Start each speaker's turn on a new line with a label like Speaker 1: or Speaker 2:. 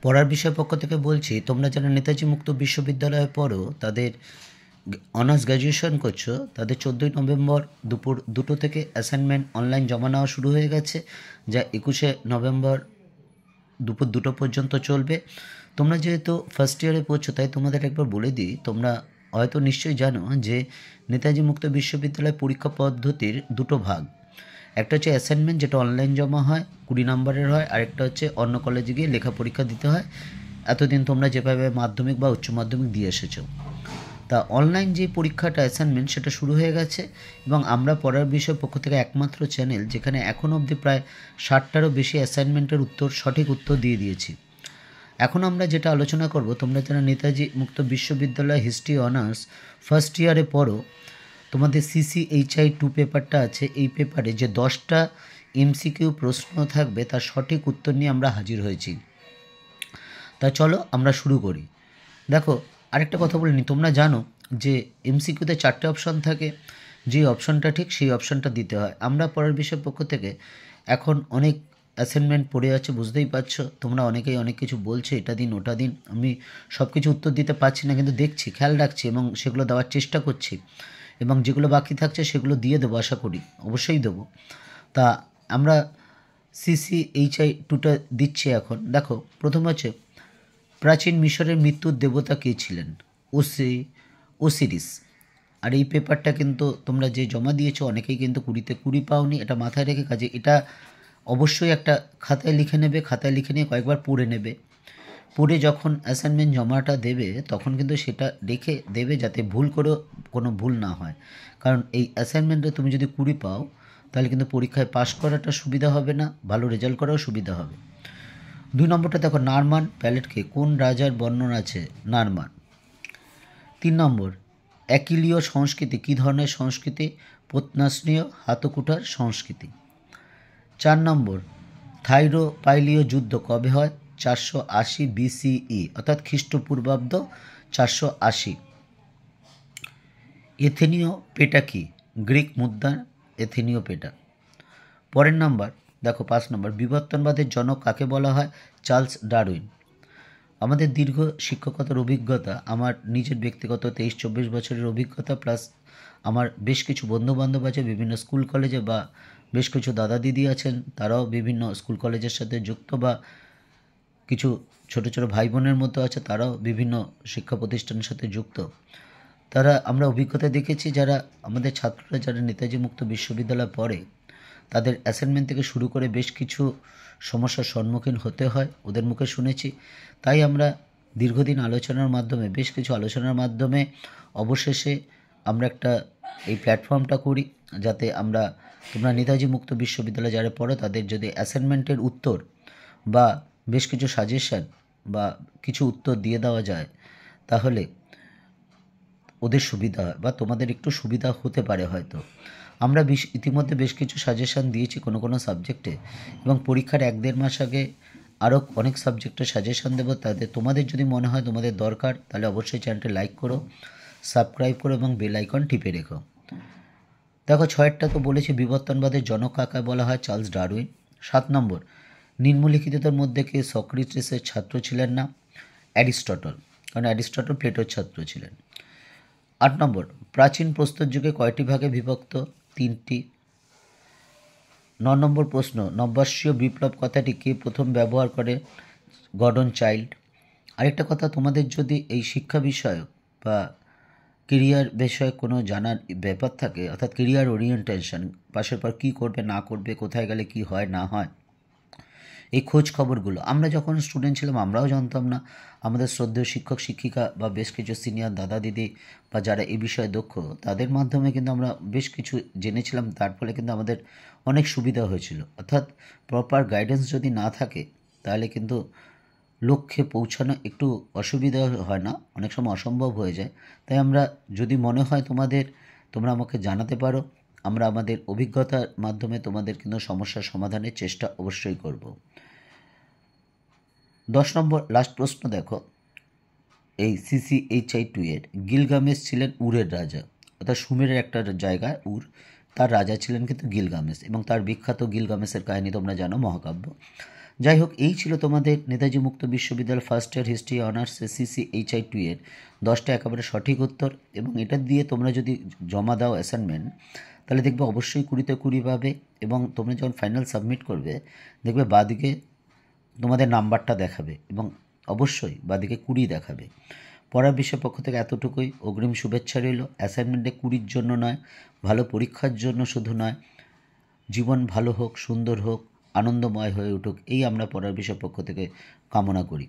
Speaker 1: পড়ার বিষয় পক্ষ থেকে বলছি, তোমরা যারা নেতাজি মুক্ত বিশ্ববিদ্যালয়ে পড়ো, তাদের অনার্স গ্র্যাজুয়েশন করছো, তাদের 14ই নভেম্বর দুপুর 2টো থেকে অ্যাসাইনমেন্ট অনলাইন জমা নেওয়া শুরু হয়ে গেছে, যা 21শে নভেম্বর দুপুর 2টো পর্যন্ত চলবে। তোমরা যেহেতু ফার্স্ট ইয়ারে পড়ছো, তাই তোমাদের একবার বলে দিই, তোমরা হয়তো নিশ্চয়ই জানো যে নেতাজি মুক্ত বিশ্ববিদ্যালয় পরীক্ষা পদ্ধতির দুটো ভাগ। একটা হচ্ছে অ্যাসাইনমেন্ট, যেটা অনলাইন জমা হয়, 20 নম্বরের হয়। আরেকটা হচ্ছে অন্য কলেজে গিয়ে লেখা পরীক্ষা দিতে হয়, এতদিন তোমরা যেভাবে মাধ্যমিক বা উচ্চ মাধ্যমিক দিয়ে এসেছো। তা অনলাইন যে পরীক্ষাটা অ্যাসাইনমেন্ট, সেটা শুরু হয়ে গেছে, এবং আমরা পড়ার বিষয় পক্ষ থেকে একমাত্র চ্যানেল যেখানে এখন অবধি প্রায় 60টারও বেশি অ্যাসাইনমেন্টের সঠিক উত্তর দিয়ে দিয়েছি। এখন আমরা যেটা আলোচনা করব, তোমরা যারা নেতাজি মুক্ত বিশ্ববিদ্যালয় হিস্ট্রি অনার্স ফার্স্ট ইয়ারে পড়ো, তোমাদের CCHI 2 পেপারটা আছে। এই পেপারে যে 10টা MCQ প্রশ্ন থাকবে, তার সঠিক উত্তর নিয়ে আমরা হাজির হয়েছি। তা চলো আমরা শুরু করি। দেখো, আরেকটা কথা বলে নিই, তোমরা জানো যে MCQতে 4টে অপশন থাকে, যে অপশনটা ঠিক সেই অপশনটা দিতে হয়। আমরা পড়ার বিষয় পক্ষ থেকে এখন অনেক অ্যাসাইনমেন্ট পড়ে আছে, বুঝতেই পারছো। তোমরা অনেকেই অনেক কিছু বলছো, এটা দিন ওটা দিন। আমি সব কিছু উত্তর দিতে পারছি না, কিন্তু দেখছি, খেয়াল রাখছি এবং সেগুলো দেওয়ার চেষ্টা করছি, এবং যেগুলো বাকি থাকছে সেগুলো দিয়ে দেবো, আশা করি অবশ্যই দেবো। তা আমরা CCHI 2টা দিচ্ছি এখন। দেখো, প্রথম হচ্ছে প্রাচীন মিশরের মৃত্যুর দেবতা কে ছিলেন? ওসিরিস। আর এই পেপারটা কিন্তু তোমরা যে জমা দিয়েছো, অনেকেই কিন্তু 20তে 20 পাওনি, এটা মাথায় রেখে কাজে এটা অবশ্যই একটা খাতায় লিখে নেবে। খাতায় লিখে নিয়ে কয়েকবার পড়ে নেবে। পড়ে যখন অ্যাসাইনমেন্ট জমাটা দেবে, তখন কিন্তু সেটা রেখে দেবে, যাতে ভুল করেও কোনো ভুল না হয়। কারণ এই অ্যাসাইনমেন্টে তুমি যদি 20 পাও, তাহলে কিন্তু পরীক্ষায় পাশ করাটা সুবিধা হবে না, ভালো রেজাল্ট করাও সুবিধা হবে। 2 নম্বরটা দেখো, নারমান প্যালেটকে কোন রাজার বর্ণনা আছে? নারমান। 3 নম্বর, অ্যাকিলীয় সংস্কৃতি কী ধরনের সংস্কৃতি? প্রত্নাস্নীয় হাতকুঠার সংস্কৃতি। 4 নম্বর, থাইরোপাইলীয় যুদ্ধ কবে হয়? 480 BCE, অর্থাৎ খ্রিস্টপূর্বাব্দ 480। এথেনীয় পেটা কি? গ্রিক মুদ্রা এথেনীয় পেটা। পরের নাম্বার দেখো, 5 নম্বর, বিবর্তনবাদের জনক কাকে বলা হয়? Charles Darwin. আমাদের দীর্ঘ শিক্ষকতার অভিজ্ঞতা, আমার নিজের ব্যক্তিগত 23-24 বছরের অভিজ্ঞতা, প্লাস আমার বেশ কিছু বন্ধুবান্ধব আছে বিভিন্ন স্কুল কলেজে, বা বেশ কিছু দাদা দিদি আছেন, তারাও বিভিন্ন স্কুল কলেজের সাথে যুক্ত, বা কিছু ছোটো ছোটো ভাই বোনের মতো আছে, তারাও বিভিন্ন শিক্ষা প্রতিষ্ঠানের সাথে যুক্ত। আমরা অভিজ্ঞতা দেখেছি, যারা আমাদের ছাত্ররা যারা নেতাজি মুক্ত বিশ্ববিদ্যালয়ে পড়ে, তাদের অ্যাসাইনমেন্ট থেকে শুরু করে বেশ কিছু সমস্যার সম্মুখীন হতে হয়, ওদের মুখে শুনেছি। তাই আমরা দীর্ঘদিন আলোচনার মাধ্যমে, বেশ কিছু আলোচনার মাধ্যমে অবশেষে আমরা একটা এই প্ল্যাটফর্মটা করি, যাতে আমরা তোমরা নেতাজি মুক্ত বিশ্ববিদ্যালয়ে যারা পড়ো, তাদের যদি অ্যাসাইনমেন্টের উত্তর বা বেশ কিছু সাজেশান বা কিছু উত্তর দিয়ে দেওয়া যায়, তাহলে ওদের সুবিধা হয় বা তোমাদের একটু সুবিধা হতে পারে হয়তো। আমরা ইতিমধ্যে বেশ কিছু সাজেশান দিয়েছি কোনো কোনো সাবজেক্টে, এবং পরীক্ষার 1-1.5 মাস আগে আরও অনেক সাবজেক্টের সাজেশান দেবো। তোমাদের যদি মনে হয় তোমাদের দরকার, তাহলে অবশ্যই চ্যানেলটা লাইক করো, সাবস্ক্রাইব করো এবং বেল আইকন টিপে রেখো। দেখো, 6টা তো বলেছি, বিবর্তনবাদের জনক কাকে বলা হয়? Charles Darwin. 7 নম্বর, নিম্নলিখিতদের মধ্যে কে সক্রেটিসের ছাত্র ছিলেন না? অ্যারিস্টটল, কারণ অ্যারিস্টটল প্লেটোর ছাত্র ছিলেন। 8 নম্বর, প্রাচীন প্রস্তর যুগে কয়টি ভাগে বিভক্ত? 3টি। 9 নম্বর প্রশ্ন, নববর্ষীয় বিপ্লব কথাটি কে প্রথম ব্যবহার করে? Gordon Childe. আরেকটা কথা, তোমাদের যদি এই শিক্ষা বিষয়ক বা কেরিয়ার বিষয়ে কোনো জানার ব্যাপার থাকে, অর্থাৎ কেরিয়ার ওরিয়েন্টেশন, পাশের পর কী করবে না করবে, কোথায় গেলে কি হয় না হয়, এই খোঁজ খবরগুলো আমরা যখন স্টুডেন্ট ছিলাম আমরাও জানতাম না। আমাদের শ্রদ্ধেয় শিক্ষক শিক্ষিকা বা বেশ কিছু সিনিয়র দাদা দিদি বা যারা এই বিষয়ে দক্ষ, তাদের মাধ্যমে কিন্তু আমরা বেশ কিছু জেনেছিলাম। তার ফলে কিন্তু আমাদের অনেক সুবিধা হয়েছিল। অর্থাৎ প্রপার গাইডেন্স যদি না থাকে, তাহলে কিন্তু লক্ষ্যে পৌঁছানো একটু অসুবিধা হয় না, অনেক সময় অসম্ভব হয়ে যায়। তাই আমরা, যদি মনে হয় তোমরা আমাকে জানাতে পারো, আমরা আমাদের অভিজ্ঞতার মাধ্যমে তোমাদের কিন্তু সমস্যার সমাধানের চেষ্টা অবশ্যই করব। 10 নম্বর লাস্ট প্রশ্ন দেখো, এই CCHI 2 এর, গিলগামেশ ছিলেন উরের রাজা, অর্থাৎ সুমেরের একটা জায়গা উর, তার রাজা ছিলেন কিন্তু গিলগামেশ, এবং তার বিখ্যাত গিলগামেশের কাহিনী তোমরা জানো, মহাকাব্য। যাই হোক, এই ছিল তোমাদের নেতাজি মুক্ত বিশ্ববিদ্যালয় first year history honours CC HI2 এর 10টা একেবারে সঠিক উত্তর। এবং এটা দিয়ে তোমরা যদি জমা দাও অ্যাসাইনমেন্ট, তাহলে দেখবে অবশ্যই 20তে 20 পাবে। এবং তোমরা যখন ফাইনাল সাবমিট করবে, দেখবে বাদিকে তোমাদের নাম্বারটা দেখাবে এবং অবশ্যই বাদিকে 20 দেখাবে। পড়ার বিষয় পক্ষ থেকে এতটুকুই। অগ্রিম শুভেচ্ছা রইল। অ্যাসাইনমেন্টে 20র জন্য নয়, ভালো পরীক্ষার জন্য শুধু নয়, জীবন ভালো হোক, সুন্দর হোক, আনন্দময় হয়ে উঠুক, এই আমরা পড়ার বিষয় পক্ষ থেকে কামনা করি।